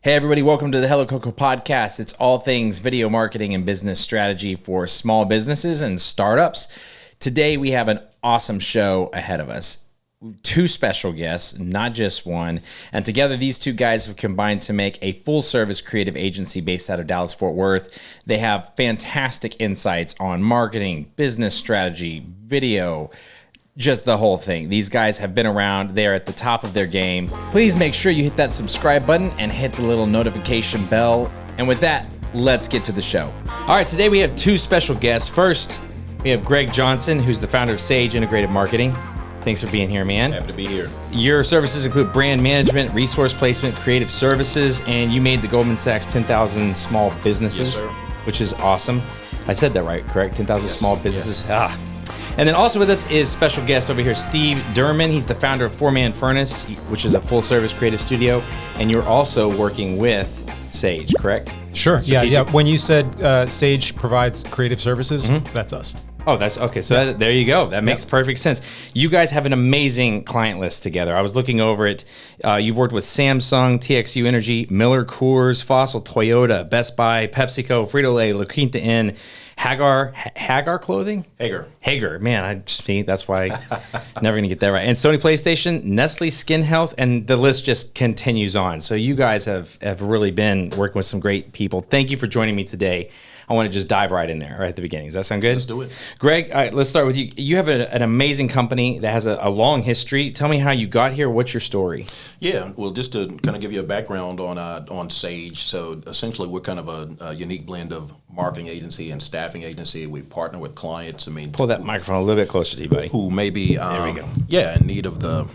Hey everybody, welcome to the Hello Coco podcast. It's all things video marketing and business strategy for small businesses and startups. Today we have an awesome show ahead of us. Two special guests, not just one. And together these two guys have combined to make a full service creative agency based out of Dallas, Fort Worth. They have fantastic insights on marketing, business strategy, video, just the whole thing. These guys have been around. They're at the top of their game. Please make sure you hit that subscribe button and hit the little notification bell. And with that, let's get to the show. All right, today we have two special guests. First, we have Greg Johnson, who's the founder of Sage Integrated Marketing. Thanks for being here, man. Happy to be here. Your services include brand management, resource placement, creative services, and you made the Goldman Sachs 10,000 small businesses, Yes, sir. which is awesome. I said that right, correct? 10,000 Yes, small businesses. yes. And then also with us is special guest over here, Steve DURMAN. He's the founder of 4Man Furnace, which is a full-service creative studio. And you're also working with Sage, correct? Sure. Strategic. Yeah. When you said Sage provides creative services, that's us. Oh, that's okay. So there you go. That makes perfect sense. You guys have an amazing client list together. I was looking over it. You've worked with Samsung, TXU Energy, Miller Coors, Fossil, Toyota, Best Buy, PepsiCo, Frito-Lay, La Quinta Inn, Hagar Clothing? Hagar. Man, that's why I'm never going to get that right. And Sony PlayStation, Nestle Skin Health, and the list just continues on. So you guys have really been working with some great people. Thank you for joining me today. I want to just dive right in there right at the beginning. Does that sound good? Let's do it. Greg, all right, let's start with you. You have an amazing company that has a long history. Tell me how you got here. What's your story? Yeah, well, just to kind of give you a background on Sage. So essentially, we're kind of a unique blend of marketing agency and staffing agency. We partner with clients. Pull that microphone a little bit closer to you, buddy. Who may be there we go. In need of the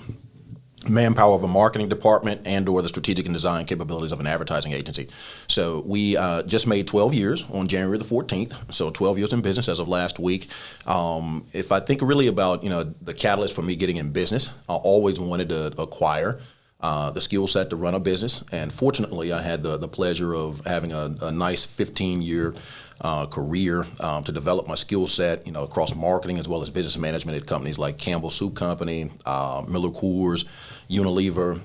manpower of a marketing department and or the strategic and design capabilities of an advertising agency. So we just made 12 years on January the 14th. So 12 years in business as of last week. If I think really about, the catalyst for me getting in business, I always wanted to acquire the skill set to run a business. And fortunately, I had the pleasure of having a nice 15-year career to develop my skill set, across marketing as well as business management at companies like Campbell Soup Company, Miller Coors, Unilever,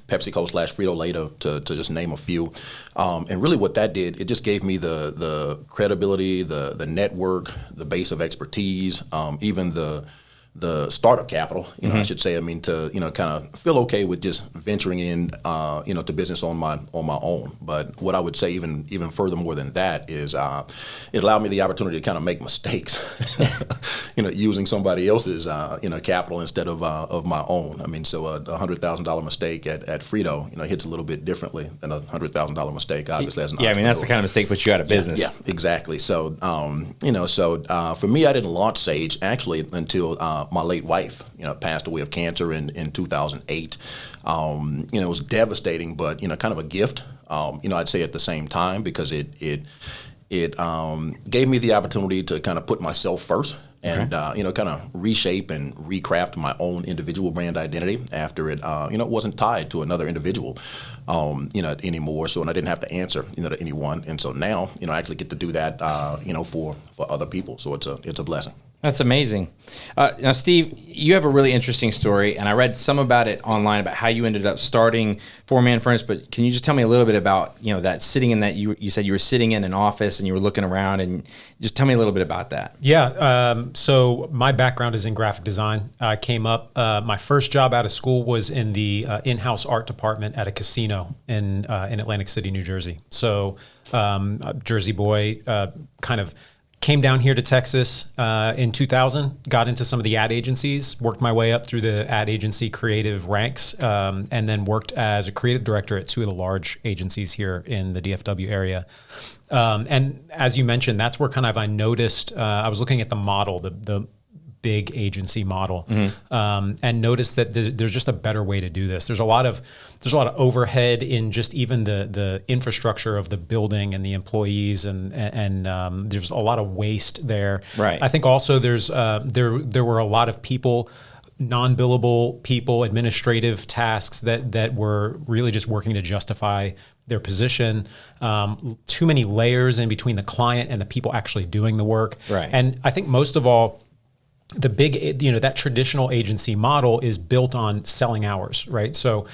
PepsiCo / Frito-Lay to just name a few. And really what that did, it just gave me the credibility, the network, the base of expertise, even the startup capital, I should say, to, kind of feel okay with just venturing in, to business on my own. But what I would say even furthermore than that is it allowed me the opportunity to kind of make mistakes, using somebody else's, capital instead of my own. So a $100,000 mistake at Frito, hits a little bit differently than a $100,000 mistake, obviously, as an entrepreneur. That's the kind of mistake puts you out of business. Yeah, exactly. So, for me, I didn't launch Sage actually until my late wife, passed away of cancer in 2008. It was devastating, but kind of a gift. I'd say at the same time because it gave me the opportunity to kind of put myself first and kind of reshape and recraft my own individual brand identity after it wasn't tied to another individual anymore. So and I didn't have to answer to anyone, and so now I actually get to do that for other people. So it's a blessing. That's amazing. Now, Steve, you have a really interesting story, and I read some about it online about how you ended up starting 4Man Furnace, but can you just tell me a little bit about, that sitting in that, you said you were sitting in an office and you were looking around, and just tell me a little bit about that. Yeah. So my background is in graphic design. I came up, my first job out of school was in the in-house art department at a casino in Atlantic City, New Jersey. So a Jersey boy, kind of came down here to Texas in 2000, got into some of the ad agencies, worked my way up through the ad agency creative ranks, and then worked as a creative director at two of the large agencies here in the DFW area. And as you mentioned, that's where kind of I noticed, I was looking at the model, the big agency model, and noticed that there's just a better way to do this. There's a lot of overhead in just even the infrastructure of the building and the employees, and there's a lot of waste there. Right. I think also there's there were a lot of people, non-billable people, administrative tasks that were really just working to justify their position, too many layers in between the client and the people actually doing the work. Right. And I think most of all, the big, that traditional agency model is built on selling hours, right? So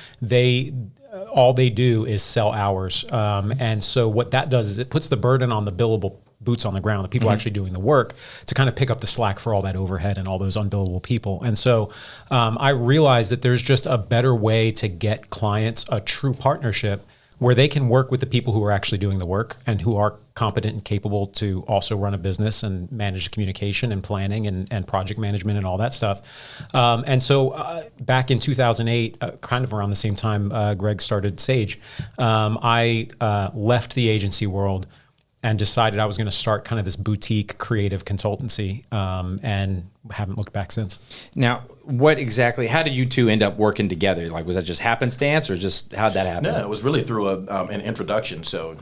all they do is sell hours. And so what that does is it puts the burden on the billable boots on the ground, the people actually doing the work, to kind of pick up the slack for all that overhead and all those unbillable people. And so I realized that there's just a better way to get clients a true partnership where they can work with the people who are actually doing the work and who are competent and capable to also run a business and manage communication and planning and project management and all that stuff. And so back in 2008, kind of around the same time Greg started Sage, I left the agency world and decided I was going to start kind of this boutique creative consultancy, and haven't looked back since. Now, how did you two end up working together? Like, was that just happenstance, or just how'd that happen? No, it was really through an introduction. So,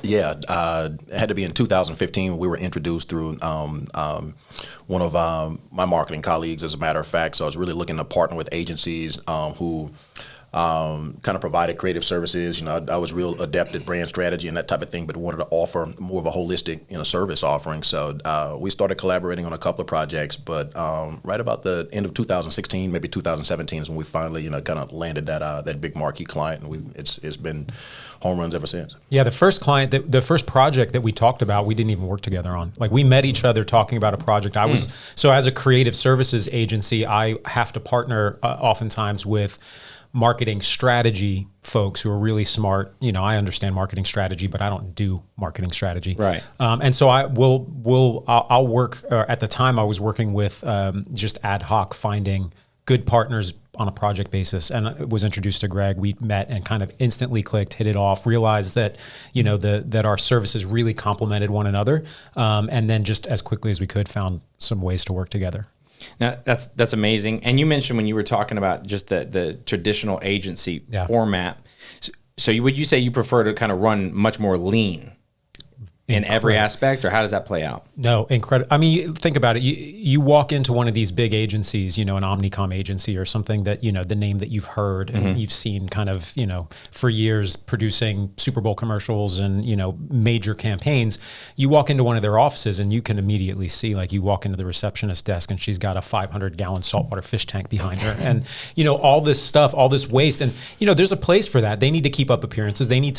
it had to be in 2015. We were introduced through one of my marketing colleagues, as a matter of fact. So I was really looking to partner with agencies who kind of provided creative services. I was real adept at brand strategy and that type of thing, but wanted to offer more of a holistic, service offering. So we started collaborating on a couple of projects, but right about the end of 2016, maybe 2017 is when we finally, kind of landed that big marquee client, and it's been home runs ever since. Yeah, the first client, the first project that we talked about, we didn't even work together on. Like, we met each other talking about a project. So as a creative services agency, I have to partner oftentimes with marketing strategy folks who are really smart. I understand marketing strategy, but I don't do marketing strategy. Right. And so I'll work, at the time I was working with just ad hoc finding good partners on a project basis, and I was introduced to Greg. We met and kind of instantly clicked, hit it off, realized that, that our services really complemented one another. And then just as quickly as we could, found some ways to work together. Now, that's amazing. And you mentioned when you were talking about just the traditional agency format. So would you say you prefer to kind of run much more lean in every aspect, or how does that play out? No, incredible. I mean, think about it. You walk into one of these big agencies, an Omnicom agency or something that, the name that you've heard and you've seen kind of, for years producing Super Bowl commercials and, major campaigns. You walk into one of their offices and you can immediately see, like, you walk into the receptionist desk and she's got a 500-gallon saltwater fish tank behind her. And, all this stuff, all this waste. And, there's a place for that. They need to keep up appearances. They need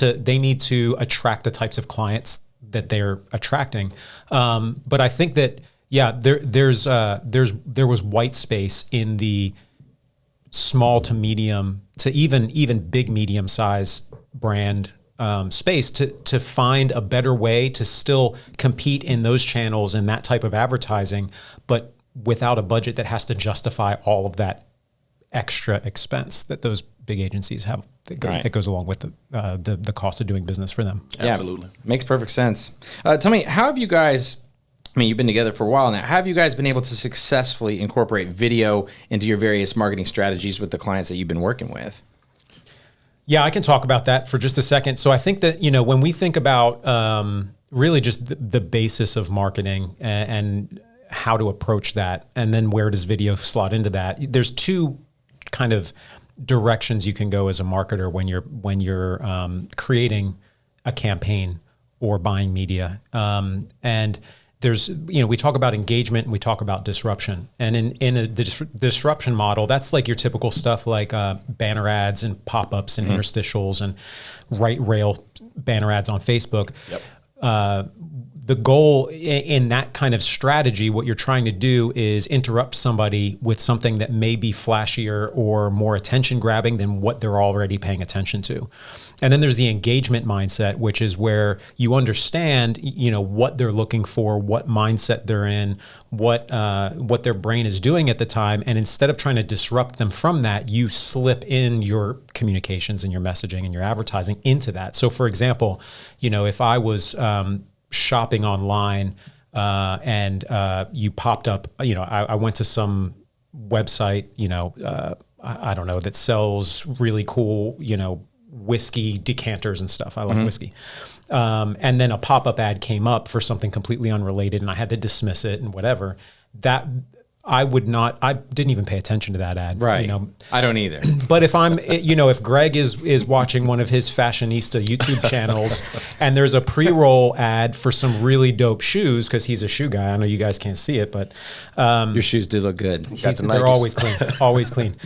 to attract the types of clients that they're attracting. But I think that, there was white space in the small to medium to even big medium size brand space to find a better way to still compete in those channels and that type of advertising, but without a budget that has to justify all of that extra expense that those big agencies have that goes along with the cost of doing business for them. Yeah, absolutely. Makes perfect sense. Tell me, how have you guys, you've been together for a while now, how have you guys been able to successfully incorporate video into your various marketing strategies with the clients that you've been working with? Yeah, I can talk about that for just a second. So I think that, when we think about really just the basis of marketing and how to approach that, and then where does video slot into that, there's two kind of directions you can go as a marketer when you're creating a campaign or buying media. And there's, we talk about engagement and we talk about disruption. And in the disruption model, that's like your typical stuff like banner ads and pop-ups and interstitials and right rail banner ads on Facebook. Yep. The goal in that kind of strategy, what you're trying to do is interrupt somebody with something that may be flashier or more attention grabbing than what they're already paying attention to. And then there's the engagement mindset, which is where you understand, what they're looking for, what mindset they're in, what their brain is doing at the time. And instead of trying to disrupt them from that, you slip in your communications and your messaging and your advertising into that. So for example, if I was shopping online and you popped up, I went to some website, I don't know, that sells really cool, whiskey decanters and stuff. I like whiskey. And then a pop-up ad came up for something completely unrelated and I had to dismiss it and whatever. That I didn't even pay attention to that ad. Right. You know, I don't either. but if Greg is watching one of his fashionista YouTube channels and there's a pre-roll ad for some really dope shoes, because he's a shoe guy. I know you guys can't see it, but Your shoes do look good. they're always clean, always clean.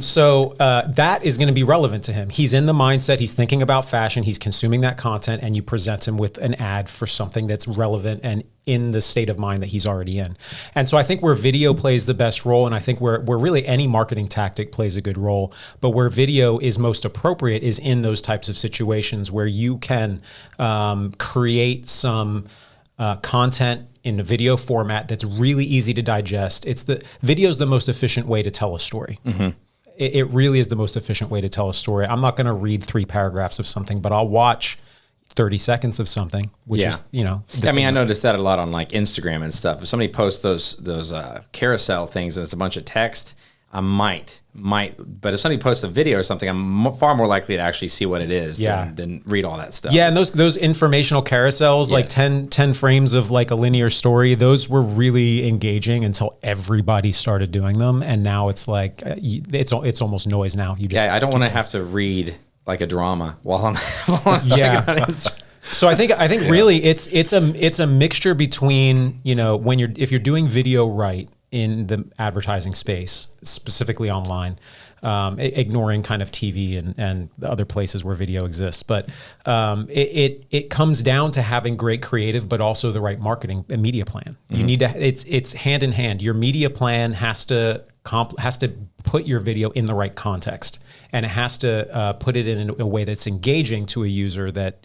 So that is going to be relevant to him. He's in the mindset, he's thinking about fashion, he's consuming that content, and you present him with an ad for something that's relevant and in the state of mind that he's already in. And so I think where video plays the best role, and I think where really any marketing tactic plays a good role, but where video is most appropriate is in those types of situations where you can create some content in a video format that's really easy to digest. Video is the most efficient way to tell a story. Mm-hmm. It really is the most efficient way to tell a story. I'm not going to read 3 paragraphs of something, but I'll watch 30 seconds of something, which is, I noticed that a lot on like Instagram and stuff. If somebody posts those carousel things and it's a bunch of text, I might, but if somebody posts a video or something, I'm far more likely to actually see what it is than read all that stuff. Yeah, and those informational carousels, like 10 frames of like a linear story, those were really engaging until everybody started doing them, and now it's like it's almost noise now. I don't want to have to read like a drama while I'm checking on Instagram. So I think really it's a mixture between, if you're doing video right in the advertising space, specifically online, ignoring kind of TV and the other places where video exists. But it comes down to having great creative, but also the right marketing and media plan. Mm-hmm. You need to, it's hand in hand. Your media plan has to put your video in the right context, and it has to put it in a way that's engaging to a user that,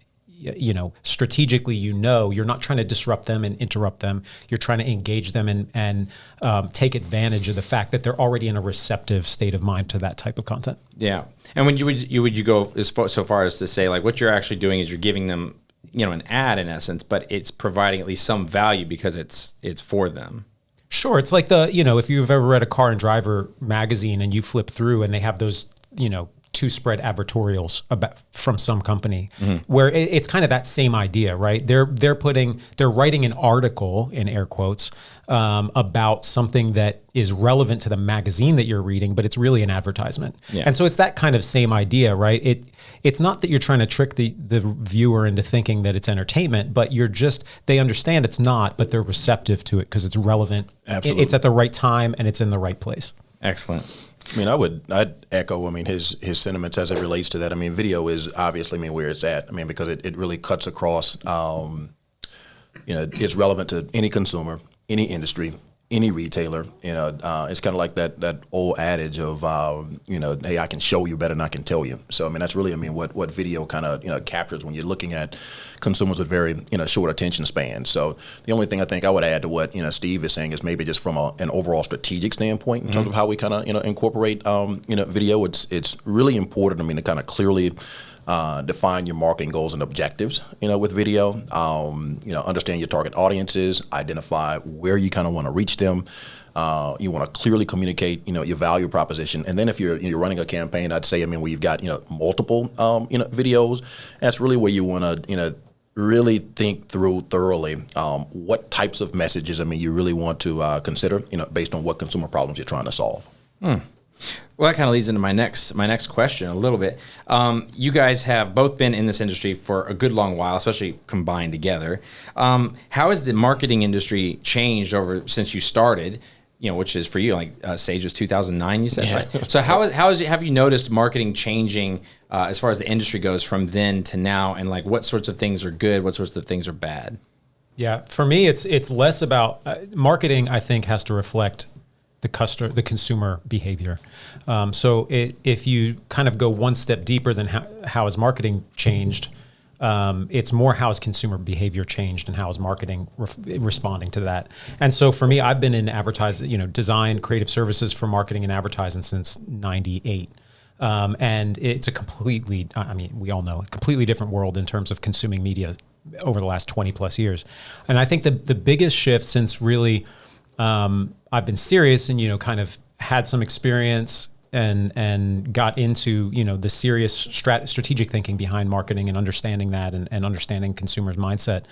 strategically, you're not trying to disrupt them and interrupt them. You're trying to engage them and take advantage of the fact that they're already in a receptive state of mind to that type of content. Yeah. And when you go so far as to say, like, what you're actually doing is you're giving them, an ad in essence, but it's providing at least some value because it's for them. Sure. It's like if you've ever read a Car and Driver magazine and you flip through and they have those, 2 spread advertorials from some company, mm-hmm. where it's kind of that same idea, right? They're writing an article, in air quotes, about something that is relevant to the magazine that you're reading, but it's really an advertisement. Yeah. And so it's that kind of same idea, right? It's not that you're trying to trick the viewer into thinking that it's entertainment, but they understand it's not, but they're receptive to it because it's relevant. Absolutely. It's at the right time and it's in the right place. Excellent. I'd echo, his sentiments as it relates to that. Video is obviously, where it's at. Because it really cuts across, it's relevant to any consumer, any industry, any retailer. It's kind of like that old adage of, hey, I can show you better than I can tell you. So, that's really, what video kind of, captures when you're looking at consumers with very, short attention spans. So the only thing I think I would add to what, Steve is saying is maybe just from an overall strategic standpoint in mm-hmm. terms of how we kind of, incorporate, video. It's really important, to kind of clearly define your marketing goals and objectives, with video, understand your target audiences, identify where you kind of want to reach them. You want to clearly communicate, your value proposition. And then if you're running a campaign, I'd say, where you've got, multiple, videos, that's really where you want to, really think through thoroughly what types of messages, you really want to consider, based on what consumer problems you're trying to solve. Well, that kind of leads into my next question a little bit. You guys have both been in this industry for a good long while, especially combined together. How has the marketing industry changed since you started? Which is for you, like Sage was 2009, you said, yeah. Right? So have you noticed marketing changing as far as the industry goes from then to now, and like what sorts of things are good, what sorts of things are bad? Yeah, for me, it's less about marketing. I think has to reflect the consumer behavior. So if you kind of go one step deeper than how has marketing changed, it's more how has consumer behavior changed and how is marketing responding to that. And so for me, I've been in advertising, design, creative services for marketing and advertising since '98. And it's a completely, we all know, a completely different world in terms of consuming media over the last 20 plus years. And I think the biggest shift since really I've been serious and, kind of had some experience and got into, the serious strategic thinking behind marketing and understanding that and understanding consumers' mindset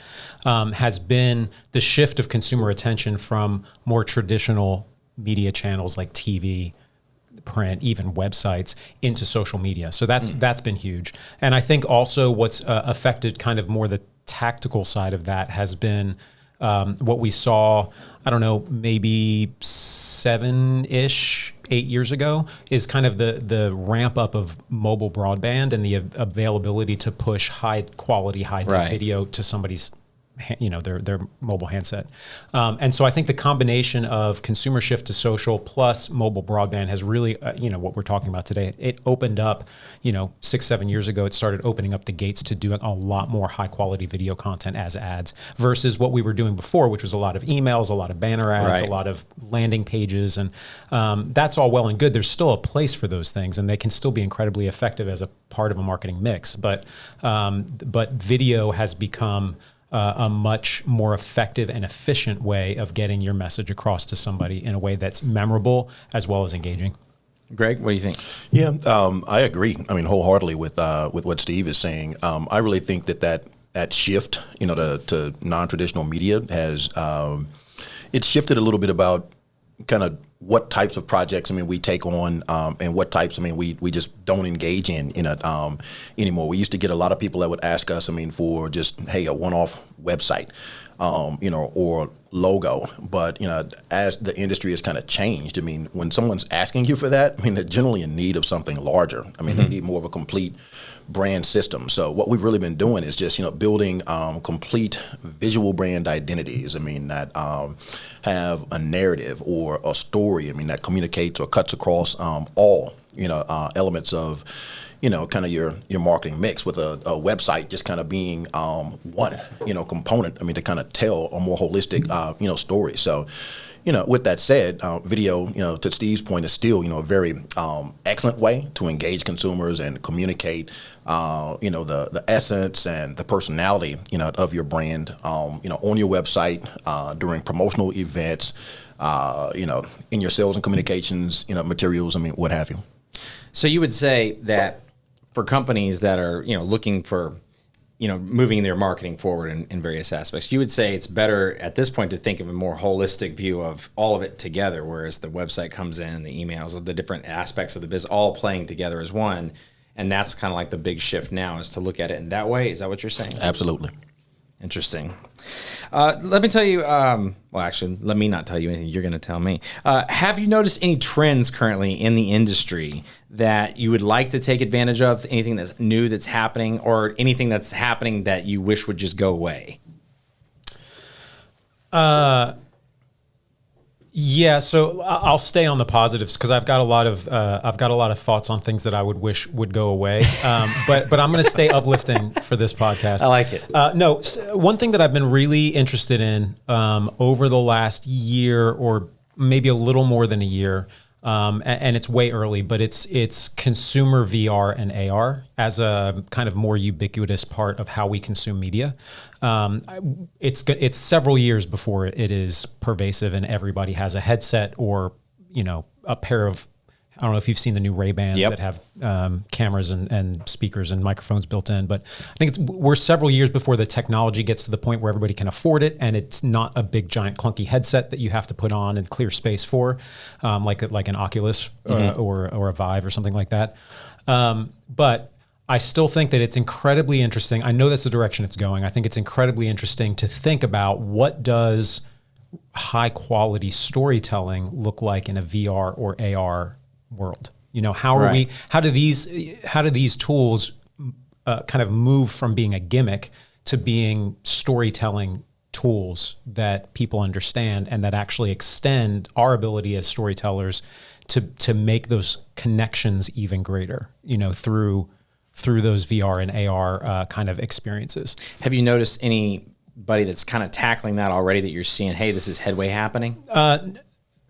has been the shift of consumer attention from more traditional media channels like TV, print, even websites into social media. So that's been huge. And I think also what's affected kind of more the tactical side of that has been what we saw, I don't know, maybe 7-ish, 8 years ago, is kind of the ramp up of mobile broadband and the availability to push high quality, high def video to somebody's, their mobile handset. And so I think the combination of consumer shift to social plus mobile broadband has really, what we're talking about today, it opened up, 6-7 years ago, it started opening up the gates to doing a lot more high quality video content as ads versus what we were doing before, which was a lot of emails, a lot of banner ads, a lot of landing pages. And that's all well and good. There's still a place for those things, and they can still be incredibly effective as a part of a marketing mix. But video has become a much more effective and efficient way of getting your message across to somebody in a way that's memorable as well as engaging. Greg, what do you think? Yeah, I agree. I mean, wholeheartedly with what Steve is saying. I really think that shift, to non-traditional media has it's shifted a little bit about kind of what types of projects we take on, and what types we just don't engage in anymore. We used to get a lot of people that would ask us for just a one-off website, or logo. But as the industry has kind of changed, when someone's asking you for that, they're generally in need of something larger. They need more of a complete brand system. So what we've really been doing is just building complete visual brand identities. That have a narrative or a story. That communicates or cuts across all elements of kind of your marketing mix, with a website just kind of being one component. To kind of tell a more holistic story. So. With that said, video, to Steve's point, is still, a very excellent way to engage consumers and communicate, the essence and the personality, of your brand, on your website, during promotional events, in your sales and communications, materials, what have you. So you would say that for companies that are, looking for, moving their marketing forward in various aspects, you would say it's better at this point to think of a more holistic view of all of it together, whereas the website comes in, the emails, the different aspects of the business all playing together as one. And that's kind of like the big shift now, is to look at it in that way. Is that what you're saying? Absolutely. Interesting. Let me tell you, let me not tell you anything. You're going to tell me. Have you noticed any trends currently in the industry that you would like to take advantage of? Anything that's new that's happening, or anything that's happening that you wish would just go away? Yeah, so I'll stay on the positives because I've got a lot of thoughts on things that I would wish would go away. But I'm going to stay uplifting for this podcast. I like it. One thing that I've been really interested in over the last year, or maybe a little more than a year, and it's way early, but it's consumer VR and AR as a kind of more ubiquitous part of how we consume media. It's several years before it is pervasive and everybody has a headset or a pair of, I don't know if you've seen the new Ray-Bans that have cameras and speakers and microphones built in, but I think we're several years before the technology gets to the point where everybody can afford it, and it's not a big, giant, clunky headset that you have to put on and clear space for, like an Oculus or a Vive or something like that. But I still think that it's incredibly interesting. I know that's the direction it's going. I think it's incredibly interesting to think about what does high quality storytelling look like in a VR or AR world. How do these tools kind of move from being a gimmick to being storytelling tools that people understand and that actually extend our ability as storytellers to make those connections even greater, through those VR and AR kind of experiences. Have you noticed anybody that's kind of tackling that already, that you're seeing, hey, this is headway happening?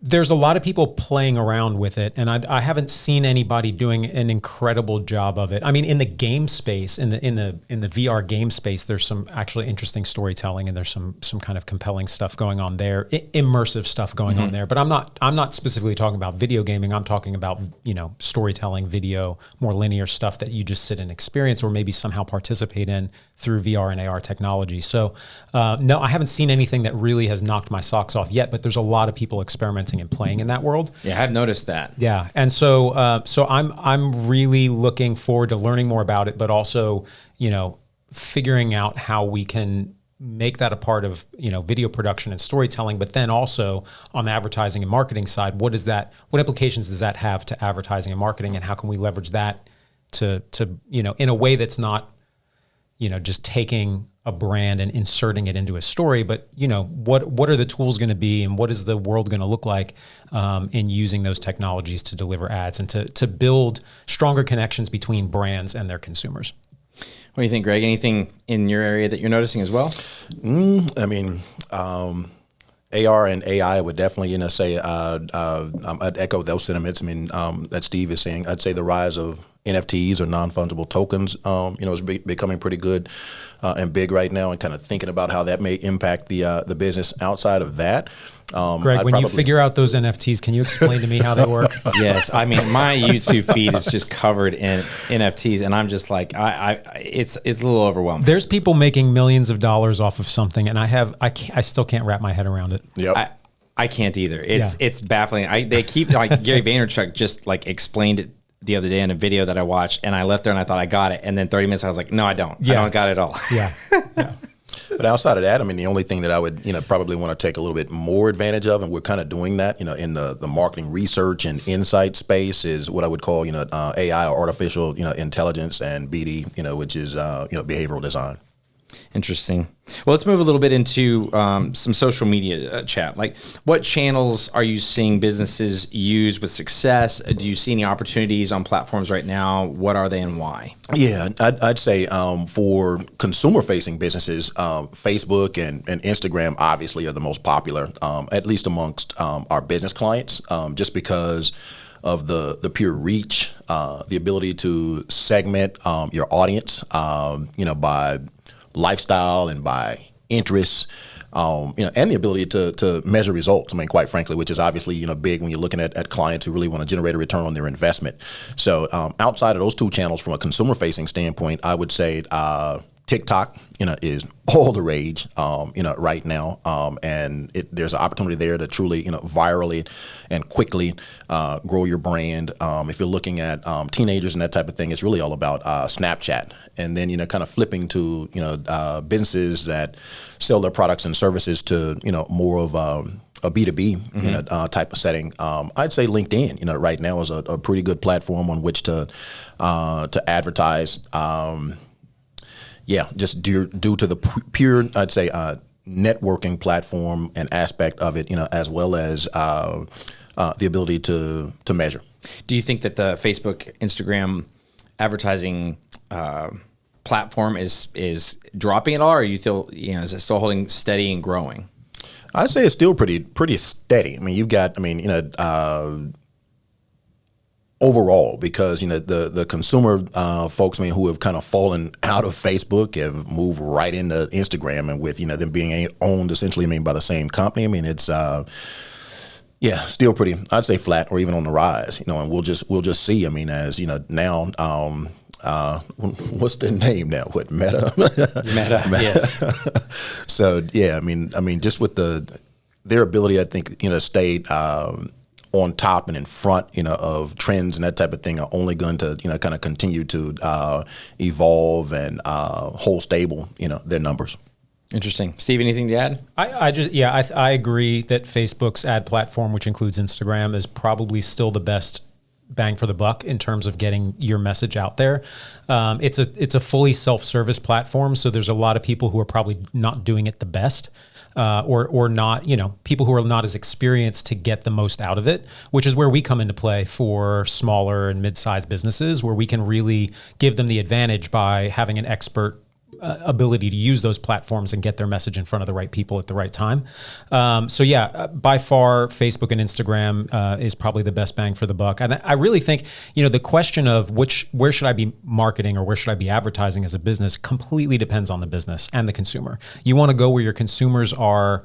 There's a lot of people playing around with it, and I haven't seen anybody doing an incredible job of it. In the game space, in the VR game space, there's some actually interesting storytelling, and there's some kind of compelling stuff going on there, immersive stuff going on there. But I'm not specifically talking about video gaming. I'm talking about storytelling, video, more linear stuff that you just sit and experience, or maybe somehow participate in through VR and AR technology. So no, I haven't seen anything that really has knocked my socks off yet. But there's a lot of people experimenting experimenting and playing in that world. Yeah, I've noticed that. Yeah, and so I'm really looking forward to learning more about it, but also figuring out how we can make that a part of video production and storytelling. But then also on the advertising and marketing side, what implications does that have to advertising and marketing, and how can we leverage that to in a way that's not just taking a brand and inserting it into a story, but what are the tools going to be, and what is the world going to look like in using those technologies to deliver ads and to build stronger connections between brands and their consumers. What do you think, Greg? Anything in your area that you're noticing as well? I mean, AR and AI would definitely, say, I'd echo those sentiments. I mean, that Steve is saying, I'd say the rise of NFTs or non-fungible tokens, is becoming pretty good and big right now, and kind of thinking about how that may impact the business outside of that. Greg, when you figure out those NFTs, can you explain to me how they work? Yes, I mean, my YouTube feed is just covered in NFTs, and I'm just like, it's a little overwhelming. There's people making millions of dollars off of something, and I still can't wrap my head around it. Yep. I can't either. It's baffling. They keep, like, Gary Vaynerchuk just like explained it the other day in a video that I watched, and I left there and I thought I got it, and then 30 minutes I was like, no, I don't. Yeah. I don't got it at all. Yeah. But outside of that, I mean, the only thing that I would, probably want to take a little bit more advantage of, and we're kind of doing that, in the marketing research and insight space, is what I would call, AI or artificial, intelligence, and BD, which is, behavioral design. Interesting. Well, let's move a little bit into some social media chat. Like, what channels are you seeing businesses use with success? Do you see any opportunities on platforms right now? What are they and why? Yeah, I'd say for consumer-facing businesses, Facebook and Instagram obviously are the most popular, at least amongst our business clients, just because of the pure reach, the ability to segment your audience, by lifestyle and by interests, and the ability to measure results. I mean, quite frankly, which is obviously, big when you're looking at clients who really want to generate a return on their investment. So outside of those two channels, from a consumer facing standpoint, I would say TikTok, is all the rage, right now. And there's an opportunity there to truly, virally and quickly grow your brand. If you're looking at teenagers and that type of thing, it's really all about Snapchat. And then, kind of flipping to, businesses that sell their products and services to, more of a B2B type of setting. I'd say LinkedIn, right now is a pretty good platform on which to advertise. Just due to the pure, I'd say, networking platform and aspect of it, as well as the ability to measure. Do you think that the Facebook, Instagram advertising platform is dropping at all, or you feel, is it still holding steady and growing? I'd say it's still pretty steady. I mean, you've got, overall, because the consumer folks, who have kind of fallen out of Facebook have moved right into Instagram, and with them being owned essentially by the same company. It's still pretty, I'd say, flat or even on the rise. And we'll just see. As now. What's the name now? What, Meta? Meta, yes. So yeah, just with their ability, I think, stay on top and in front, of trends and that type of thing, are only going to, kind of continue to evolve and hold stable, their numbers. Interesting. Steve, anything to add? I agree that Facebook's ad platform, which includes Instagram, is probably still the best bang for the buck in terms of getting your message out there. It's a fully self-service platform, so there's a lot of people who are probably not doing it the best. Or not, people who are not as experienced to get the most out of it, which is where we come into play for smaller and mid-sized businesses, where we can really give them the advantage by having an expert ability to use those platforms and get their message in front of the right people at the right time. By far, Facebook and Instagram is probably the best bang for the buck. And I really think, the question of where should I be marketing or where should I be advertising as a business completely depends on the business and the consumer. You want to go where your consumers are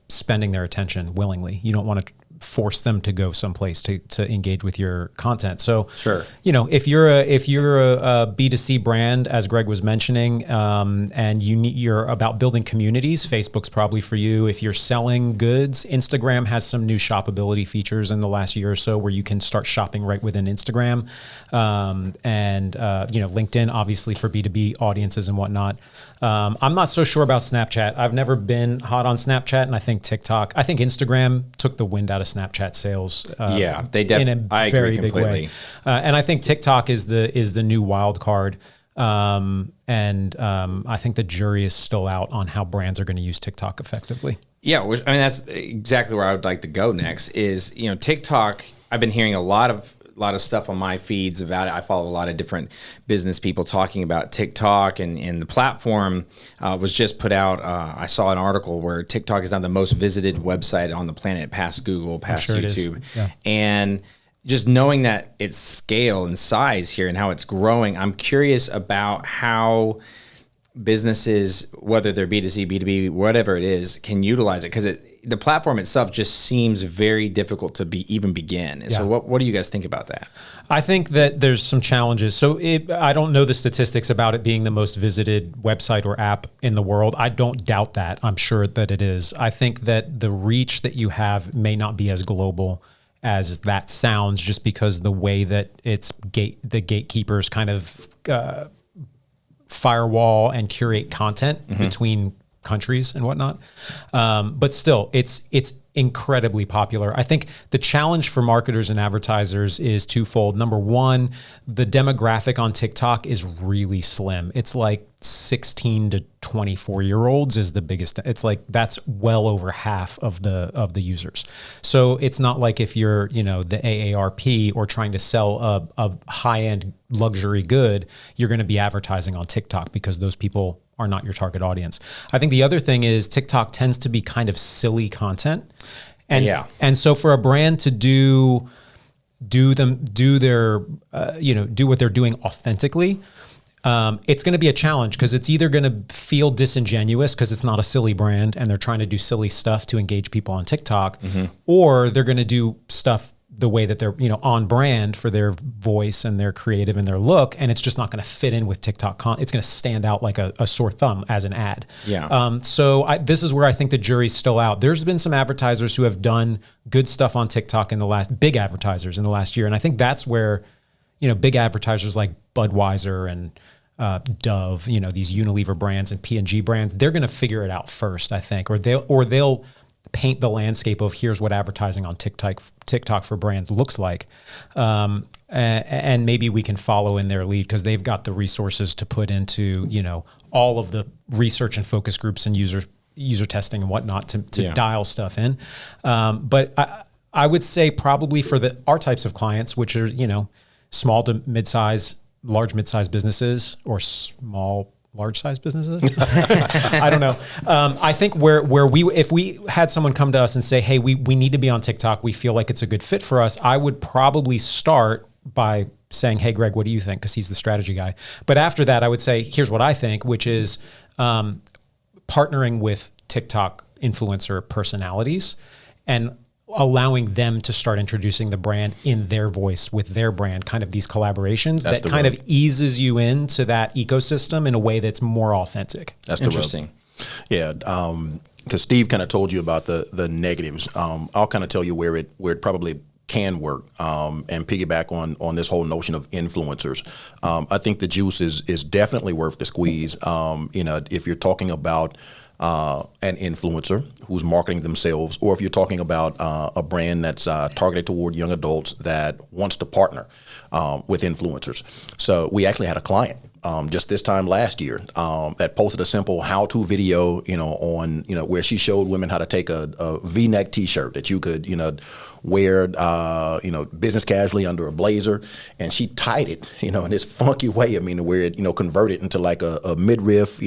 spending their attention willingly. You don't want to force them to go someplace to engage with your content. So, Sure. if you're a B2C brand, as Greg was mentioning, and you're about building communities, Facebook's probably for you. If you're selling goods, Instagram has some new shoppability features in the last year or so where you can start shopping right within Instagram, and LinkedIn, obviously for B2B audiences and whatnot. I'm not so sure about Snapchat. I've never been hot on Snapchat, and I think TikTok. I think Instagram took the wind out of Snapchat sales. They definitely. I agree completely. And I think TikTok is the new wild card. I think the jury is still out on how brands are going to use TikTok effectively. Yeah, that's exactly where I would like to go next. Is TikTok. I've been hearing a lot of stuff on my feeds about it. I follow a lot of different business people talking about TikTok, and the platform was just put out. I saw an article where TikTok is now the most visited website on the planet, past Google, past YouTube. Yeah. And just knowing that its scale and size here and how it's growing, I'm curious about how businesses, whether they're B2C, B2B, whatever it is, can utilize it, because the platform itself just seems very difficult to even begin. Yeah. So what do you guys think about that? I think that there's some challenges. So I don't know the statistics about it being the most visited website or app in the world. I don't doubt that. I'm sure that it is. I think that the reach that you have may not be as global as that sounds, just because the way that the gatekeepers kind of firewall and curate content between countries and whatnot. But still, it's incredibly popular. I think the challenge for marketers and advertisers is twofold. Number one, the demographic on TikTok is really slim. It's like 16 to 24-year-olds is the biggest. It's like that's well over half of the users. So it's not like if you're, the AARP or trying to sell a high-end luxury good, you're going to be advertising on TikTok, because those people are not your target audience. I think the other thing is TikTok tends to be kind of silly content. And so for a brand to do what they're doing authentically, it's going to be a challenge, because it's either going to feel disingenuous because it's not a silly brand and they're trying to do silly stuff to engage people on TikTok, or they're going to do stuff the way that they're, on brand for their voice and their creative and their look, and it's just not going to fit in with TikTok. It's going to stand out like a sore thumb as an ad. Yeah. So this is where I think the jury's still out. There's been some advertisers who have done good stuff on TikTok big advertisers in the last year, and I think that's where, big advertisers like Budweiser and Dove, these Unilever brands and P&G brands, they're going to figure it out first, I think, or they'll paint the landscape of here's what advertising on TikTok for brands looks like. And maybe we can follow in their lead, because they've got the resources to put into, all of the research and focus groups and user testing and whatnot to dial stuff in. But I would say probably for our types of clients, which are, small to large mid-size businesses, or small large-size businesses. I don't know. I think if we had someone come to us and say, hey, we need to be on TikTok, we feel like it's a good fit for us, I would probably start by saying, hey, Greg, what do you think? Because he's the strategy guy. But after that, I would say, here's what I think, which is partnering with TikTok influencer personalities and allowing them to start introducing the brand in their voice with their brand, kind of these collaborations that kind of eases you into that ecosystem in a way that's more authentic. That's interesting. Yeah. Because Steve kind of told you about the negatives. I'll kind of tell you where it probably can work, and piggyback on this whole notion of influencers. I think the juice is definitely worth the squeeze. If you're talking about an influencer who's marketing themselves, or if you're talking about a brand that's targeted toward young adults that wants to partner with influencers. So we actually had a client just this time last year that posted a simple how-to video, on where she showed women how to take a V-neck T-shirt that you could wear business casually under a blazer, and she tied it in this funky way, where it converted into like a midriff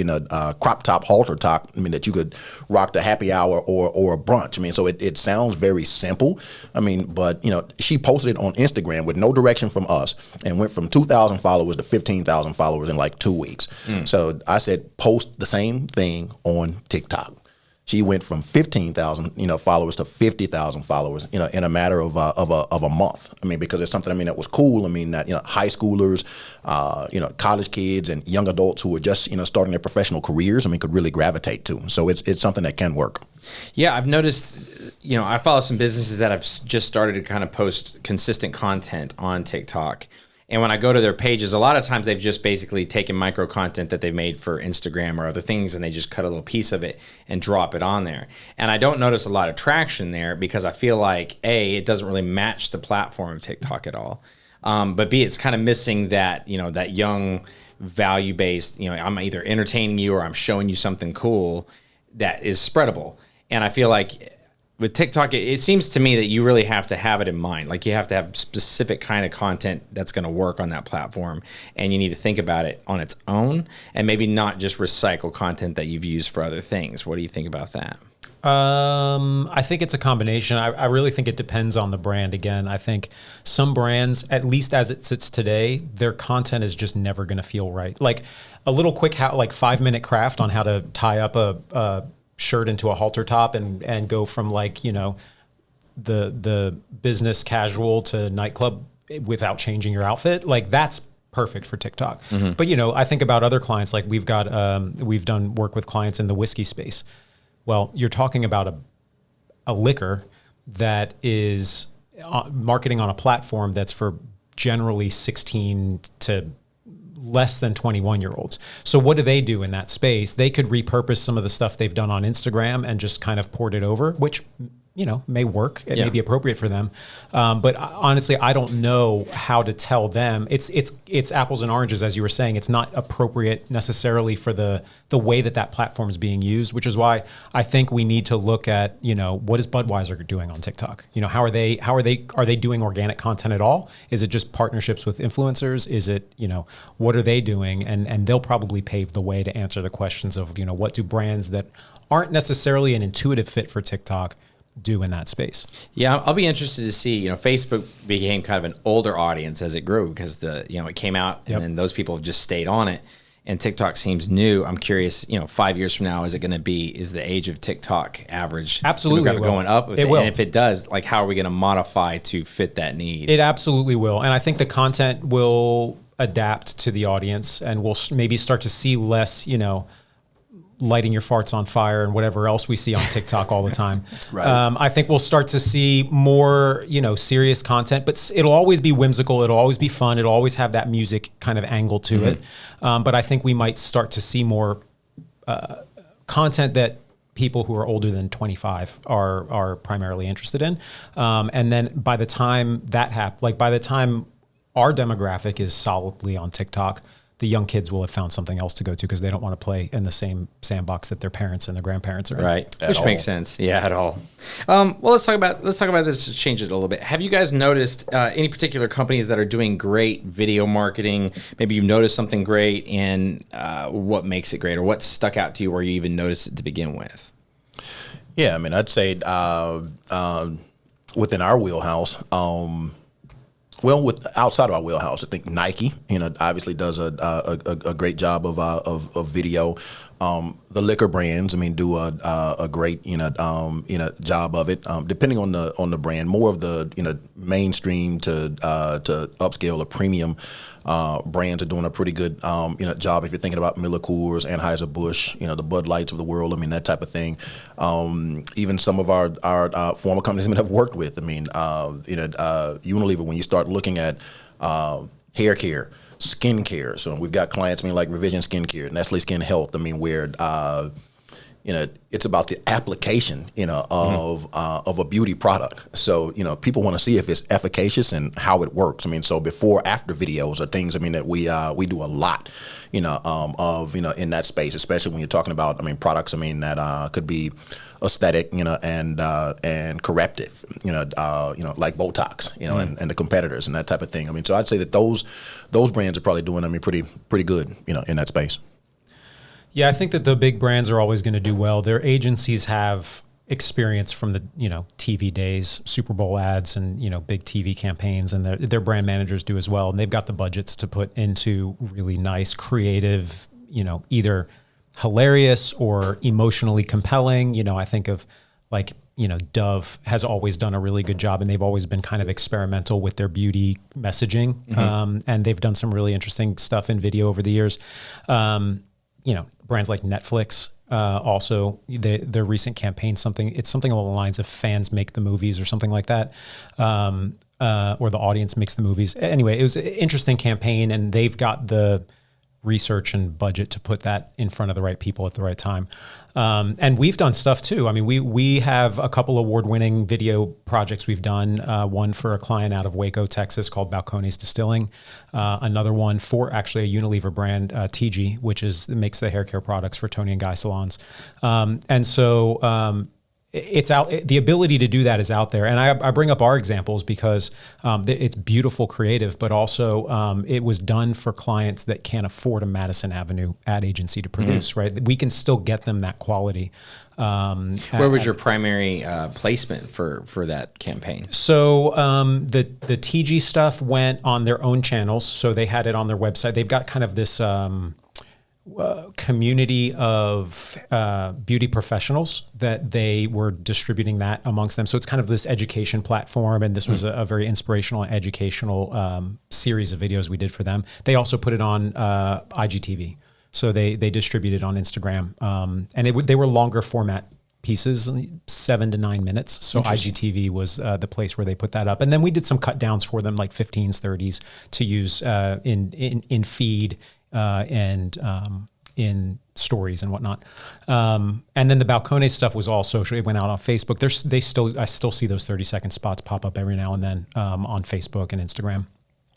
crop top halter top, that you could rock the happy hour or a brunch. So it sounds very simple, but she posted it on Instagram with no direction from us and went from 2,000 followers to 15,000 followers in like 2 weeks. So I said, post the same thing on TikTok. She went from 15,000, followers to 50,000 followers, in a matter of a month. I mean, because it's something, that was cool. I mean, that, high schoolers, college kids and young adults who were just, starting their professional careers, could really gravitate to. So it's something that can work. Yeah, I've noticed, I follow some businesses that have just started to kind of post consistent content on TikTok. And when I go to their pages, a lot of times they've just basically taken micro content that they've made for Instagram or other things, and they just cut a little piece of it and drop it on there. And I don't notice a lot of traction there because I feel like, A, it doesn't really match the platform of TikTok at all. But B, it's kind of missing that, that young value-based, I'm either entertaining you or I'm showing you something cool that is spreadable. And I feel like with TikTok, it seems to me that you really have to have it in mind. Like you have to have specific kind of content that's going to work on that platform, and you need to think about it on its own, and maybe not just recycle content that you've used for other things. What do you think about that? I think it's a combination. I really think it depends on the brand. Again, I think some brands, at least as it sits today, their content is just never going to feel right. Like a little quick, 5-minute craft on how to tie up a shirt into a halter top and go from the business casual to nightclub without changing your outfit. Like that's perfect for TikTok. Mm-hmm. But I think about other clients, like we've done work with clients in the whiskey space. Well, you're talking about a liquor that is marketing on a platform that's for generally 16 to less than 21-year-olds. So what do they do in that space? They could repurpose some of the stuff they've done on Instagram and just kind of port it over, which may work. It may be appropriate for them. But honestly, I don't know how to tell them. It's apples and oranges, as you were saying. It's not appropriate necessarily for the way that platform is being used, which is why I think we need to look at, what is Budweiser doing on TikTok? Are they doing organic content at all? Is it just partnerships with influencers? Is it, what are they doing? And they'll probably pave the way to answer the questions of, what do brands that aren't necessarily an intuitive fit for TikTok do in that space? Yeah, I'll be interested to see. Facebook became kind of an older audience as it grew because it came out and then those people have just stayed on it. And TikTok seems new. I'm curious, 5 years from now, is the age of TikTok average absolutely going up? It will. And if it does, how are we going to modify to fit that need? It absolutely will. And I think the content will adapt to the audience, and we'll maybe start to see less, lighting your farts on fire and whatever else we see on TikTok all the time. Right. I think we'll start to see more, serious content, but it'll always be whimsical. It'll always be fun. It'll always have that music kind of angle to it. But I think we might start to see more content that people who are older than 25 are primarily interested in. And then by the time that happens, by the time our demographic is solidly on TikTok, the young kids will have found something else to go to because they don't want to play in the same sandbox that their parents and their grandparents are in. Right, which makes sense. Yeah, at all. Well, let's talk about this. To change it a little bit. Have you guys noticed any particular companies that are doing great video marketing? Maybe you've noticed something great, and what makes it great, or what stuck out to you where you even noticed it to begin with? Yeah, I'd say within our wheelhouse. With outside of our wheelhouse, I think Nike, obviously does a great job of video. The liquor brands, do a great job of it. Depending on the brand, more of the mainstream to upscale or premium brands are doing a pretty good job. If you're thinking about Miller Coors, Anheuser-Busch, the Bud Lights of the world, that type of thing. Even some of our former companies have worked with. Unilever, when you start looking at hair care, skin care. So we've got clients, like Revision Skincare, Nestle Skin Health. Where it's about the application, of a beauty product. So people want to see if it's efficacious and how it works. So before after videos are things that we do a lot, of in that space, especially when you're talking about products that could be aesthetic, and corrective, like Botox, and the competitors and that type of thing. So I'd say that those brands are probably doing pretty good, in that space. Yeah, I think that the big brands are always going to do well. Their agencies have experience from the TV days, Super Bowl ads, and big TV campaigns, and their brand managers do as well. And they've got the budgets to put into really nice, creative, either hilarious or emotionally compelling. You know, I think of like, you know, Dove has always done a really good job, and they've always been kind of experimental with their beauty messaging. And they've done some really interesting stuff in video over the years. You know, brands like Netflix, also their recent campaign, it's something along the lines of fans make the movies or something like that. Or the audience makes the movies. Anyway, it was an interesting campaign, and they've got the research and budget to put that in front of the right people at the right time. And we've done stuff too. I mean, we have a couple award-winning video projects we've done. One for a client out of Waco, Texas, called Balcones Distilling. Another one for actually a Unilever brand, TG, which makes the hair care products for Tony and Guy salons. And so it's out. The ability to do that is out there, and I bring up our examples because it's beautiful, creative, but also it was done for clients that can't afford a Madison Avenue ad agency to produce. Right, we can still get them that quality. Where was your primary placement for that campaign? So the TG stuff went on their own channels, so they had it on their website. They've got kind of this community of beauty professionals that they were distributing that amongst them. So it's kind of this education platform, and this was a very inspirational and educational series of videos we did for them. They also put it on IGTV. So they distributed on Instagram, and they were longer format pieces, 7 to 9 minutes. So IGTV was the place where they put that up. And then we did some cut downs for them, like 15s, 30s to use in feed and in stories and whatnot. And then the Balcones stuff was all social. It went out on Facebook. I still see those 30-second spots pop up every now and then on Facebook and Instagram.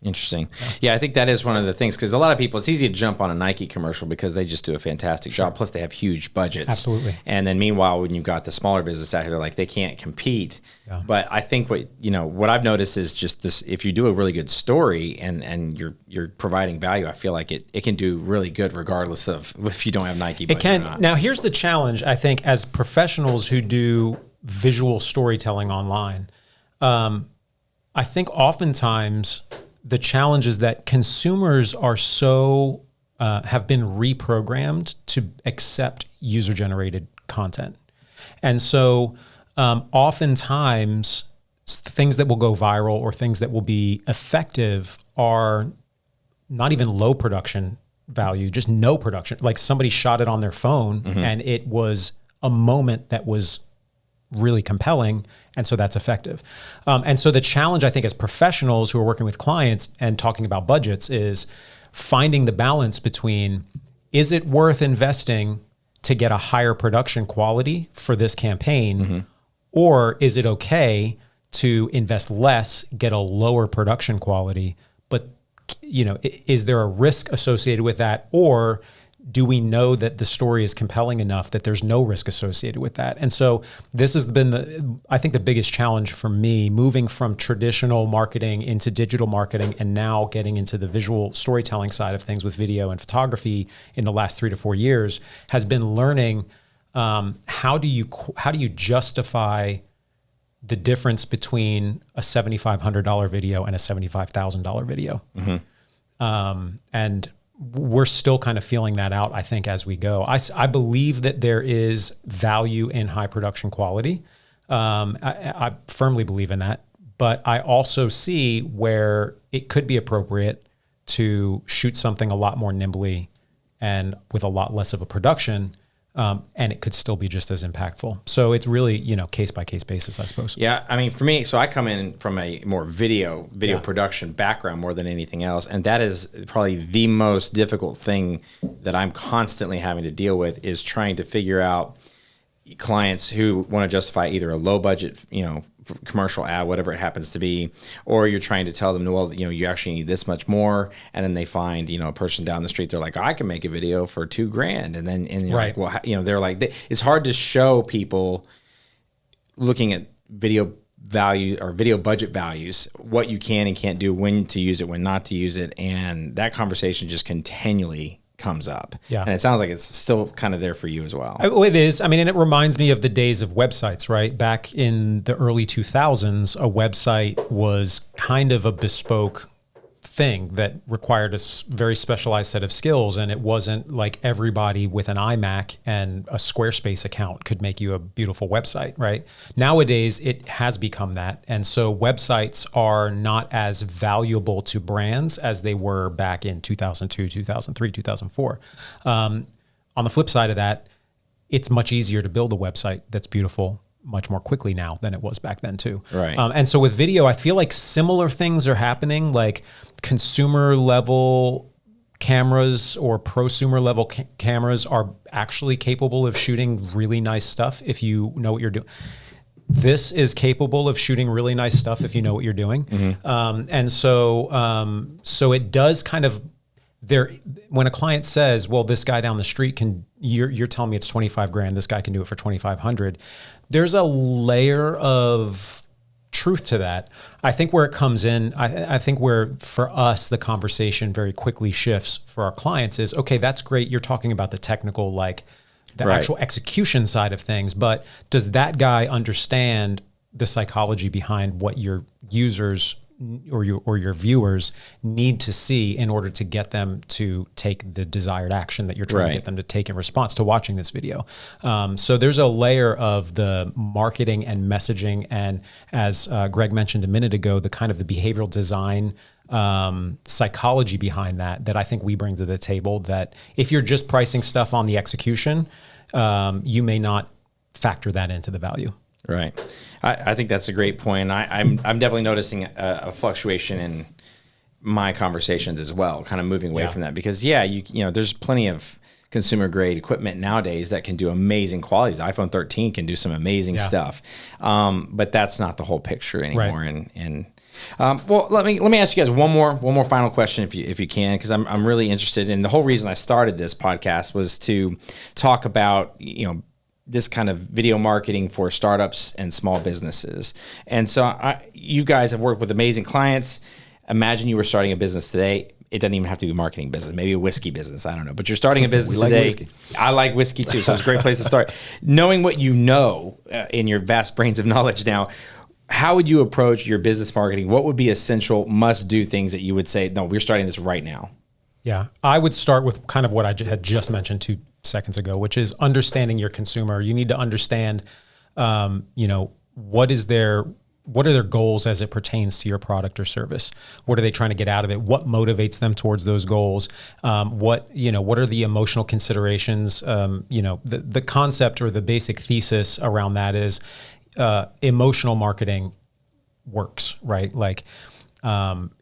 Interesting. Yeah, I think that is one of the things, because a lot of people, it's easy to jump on a Nike commercial because they just do a fantastic job. Plus, they have huge budgets. Absolutely. And then meanwhile, when you've got the smaller business out here, they're like, they can't compete. Yeah. But I think what I've noticed is just this: if you do a really good story and you're providing value, I feel like it can do really good regardless of if you don't have Nike budget. It can. Or not. Now, here's the challenge, I think, as professionals who do visual storytelling online. I think oftentimes the challenge is that consumers are have been reprogrammed to accept user-generated content. And so oftentimes things that will go viral or things that will be effective are not even low production value, just no production. Like somebody shot it on their phone and it was a moment that was really compelling, and so that's effective. And so the challenge, I think, as professionals who are working with clients and talking about budgets is finding the balance between, is it worth investing to get a higher production quality for this campaign, or is it okay to invest less, get a lower production quality, but is there a risk associated with that, or do we know that the story is compelling enough that there's no risk associated with that? And so this has been I think the biggest challenge for me, moving from traditional marketing into digital marketing and now getting into the visual storytelling side of things with video and photography in the last 3 to 4 years, has been learning how do you justify the difference between a $7,500 video and a $75,000 video. And we're still kind of feeling that out, I think, as we go. I believe that there is value in high production quality. I firmly believe in that. But I also see where it could be appropriate to shoot something a lot more nimbly and with a lot less of a production, and it could still be just as impactful. So it's really, case by case basis, I suppose. Yeah, I mean, for me, so I come in from a more video production background more than anything else, and that is probably the most difficult thing that I'm constantly having to deal with, is trying to figure out clients who want to justify either a low budget, commercial ad, whatever it happens to be, or you're trying to tell them, well, you actually need this much more, and then they find, a person down the street, they're like, I can make a video for $2,000, and you're right. like, well, they're like, it's hard to show people looking at video value or video budget values, what you can and can't do, when to use it, when not to use it, and that conversation just continually comes up. Yeah. And it sounds like it's still kind of there for you as well. It is. I mean, and it reminds me of the days of websites, right? Back in the early 2000s, a website was kind of a bespoke thing that required a very specialized set of skills, and it wasn't like everybody with an iMac and a Squarespace account could make you a beautiful website, right? Nowadays, it has become that, and so websites are not as valuable to brands as they were back in 2002, 2003, 2004. On the flip side of that, it's much easier to build a website that's beautiful much more quickly now than it was back then too. Right. And so with video, I feel like similar things are happening, like consumer level cameras or prosumer level cameras are actually capable of shooting really nice stuff if you know what you're doing. This is capable of shooting really nice stuff if you know what you're doing. And so it does kind of, when a client says, well, this guy down the street you're telling me it's 25 grand, this guy can do it for 2,500. There's a layer of truth to that. I think where it comes in, I think where for us, the conversation very quickly shifts for our clients is, okay, that's great. You're talking about the technical, like the actual execution side of things, but does that guy understand the psychology behind what your users or your viewers need to see in order to get them to take the desired action that you're trying to get them to take in response to watching this video. So there's a layer of the marketing and messaging, and as Greg mentioned a minute ago, the kind of the behavioral design psychology behind that I think we bring to the table, that if you're just pricing stuff on the execution, you may not factor that into the value. Right. I think that's a great point. I'm definitely noticing a fluctuation in my conversations as well, kind of moving away from that, because you know, there's plenty of consumer grade equipment nowadays that can do amazing qualities. The iPhone 13 can do some amazing stuff. But that's not the whole picture anymore. Right. Well, let me ask you guys one more final question, if you can, because I'm really interested. And the whole reason I started this podcast was to talk about, you know, this kind of video marketing for startups and small businesses. And so you guys have worked with amazing clients. Imagine you were starting a business today. It doesn't even have to be a marketing business, maybe a whiskey business. I don't know, but you're starting a business today. Whiskey. I like whiskey too, so it's a great place to start. Knowing what you know in your vast brains of knowledge now, how would you approach your business marketing? What would be essential must-do things that you would say, no, we're starting this right now? Yeah, I would start with kind of what I had just mentioned 2 seconds ago, which is understanding your consumer. You need to understand, you know, what are their goals as it pertains to your product or service? What are they trying to get out of it? What motivates them towards those goals? What are the emotional considerations? You know, the concept or the basic thesis around that is emotional marketing works, right? Like,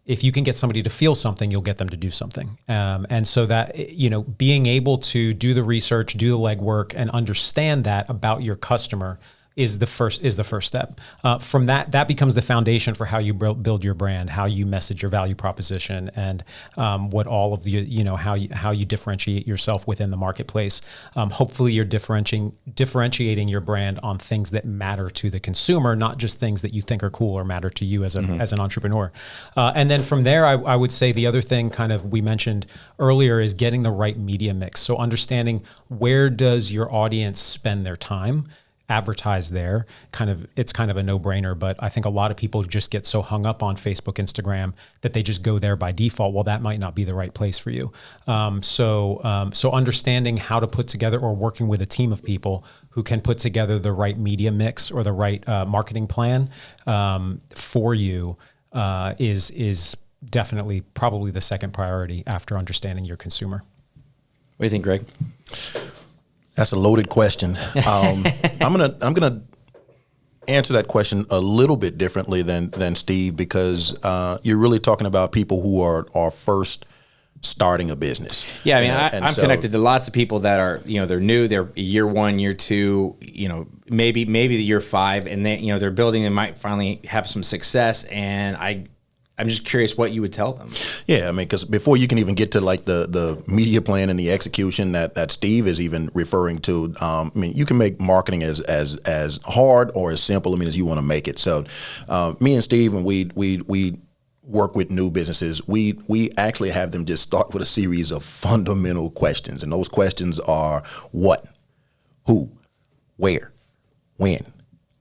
if you can get somebody to feel something, you'll get them to do something. And so that, you know, being able to do the research, do the legwork, and understand that about your customer is the first step. From that becomes the foundation for how you build your brand, how you message your value proposition, and what all of the, you know, how you differentiate yourself within the marketplace. Hopefully you're differentiating your brand on things that matter to the consumer, not just things that you think are cool or matter to you as an entrepreneur. And then from there, I would say the other thing kind of we mentioned earlier is getting the right media mix. So understanding, where does your audience spend their time? Advertise there. It's kind of a no-brainer, but I think a lot of people just get so hung up on Facebook, Instagram that they just go there by default. Well, that might not be the right place for you. So understanding how to put together, or working with a team of people who can put together the right media mix or the right marketing plan for you is definitely probably the second priority after understanding your consumer. What do you think, Greg? That's a loaded question. I'm gonna answer that question a little bit differently than Steve, because you're really talking about people who are first starting a business. Yeah, I mean, I'm connected to lots of people that are, you know, they're new, they're year 1, year 2, you know, maybe the year 5, and they, you know, they're building and might finally have some success, and I'm just curious what you would tell them. Yeah, I mean, because before you can even get to like the media plan and the execution that Steve is even referring to, I mean, you can make marketing as hard or as simple, I mean, as you want to make it. So me and Steve, when we work with new businesses, we actually have them just start with a series of fundamental questions. And those questions are what, who, where, when,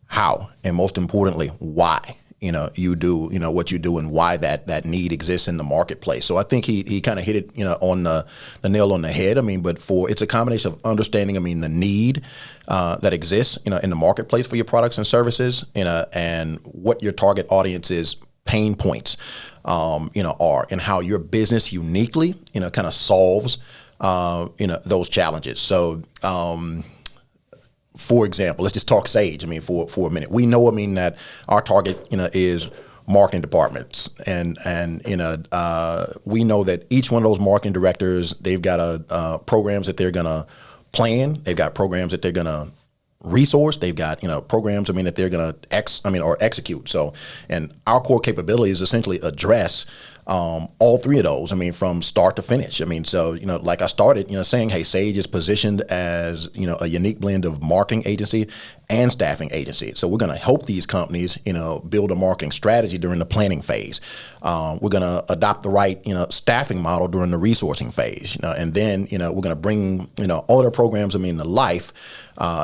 how, and most importantly, why. you do what you do and why that need exists in the marketplace. So I think he kind of hit it on the nail on the head. I mean, but it's a combination of understanding, I mean, the need that exists in the marketplace for your products and services, and what your target audience's pain points are, and how your business uniquely kind of solves those challenges. So for example, let's just talk Sage. I mean, for a minute, we know, I mean, that our target, is marketing departments, and we know that each one of those marketing directors, they've got programs that they're gonna plan. They've got programs that they're gonna resource. They've got programs, I mean, that they're gonna execute. So, and our core capability is essentially address all three of those, I mean, from start to finish. I mean, so, like I started, saying, hey, Sage is positioned as, a unique blend of marketing agency and staffing agency. So we're going to help these companies, build a marketing strategy during the planning phase. We're going to adopt the right, staffing model during the resourcing phase, and then, we're going to bring, all their programs, I mean, to life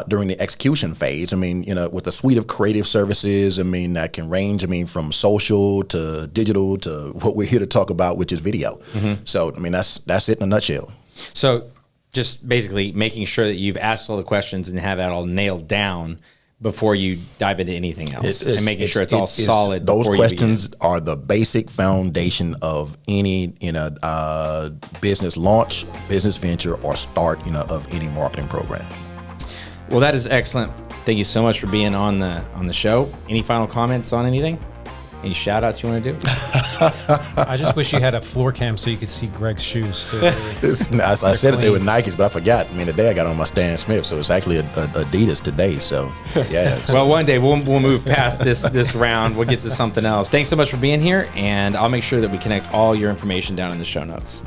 during the execution phase. I mean, with a suite of creative services, I mean, that can range, I mean, from social to digital to what we're here to talk about, which is video. So, I mean, that's it in a nutshell. So just basically making sure that you've asked all the questions and have that all nailed down before you dive into anything else, and making sure it's all solid. Those questions are the basic foundation of any business launch, business venture, or start of any marketing program. Well, that is excellent. Thank you so much for being on the show. Any final comments on anything? Any shout outs you want to do? I just wish you had a floor cam so you could see Greg's shoes. I said that they were Nikes, but I forgot. I mean, today I got on my Stan Smith, so it's actually Adidas today. So, yeah. Well, one day we'll move past this round. We'll get to something else. Thanks so much for being here, and I'll make sure that we connect all your information down in the show notes.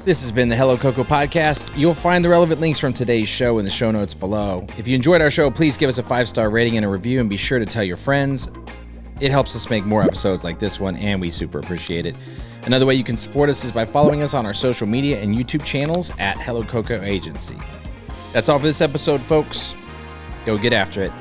This has been the Hello Coco podcast. You'll find the relevant links from today's show in the show notes below. If you enjoyed our show, please give us a 5-star rating and a review, and be sure to tell your friends. It helps us make more episodes like this one, and we super appreciate it. Another way you can support us is by following us on our social media and YouTube channels at Hello Coco Agency. That's all for this episode, folks. Go get after it.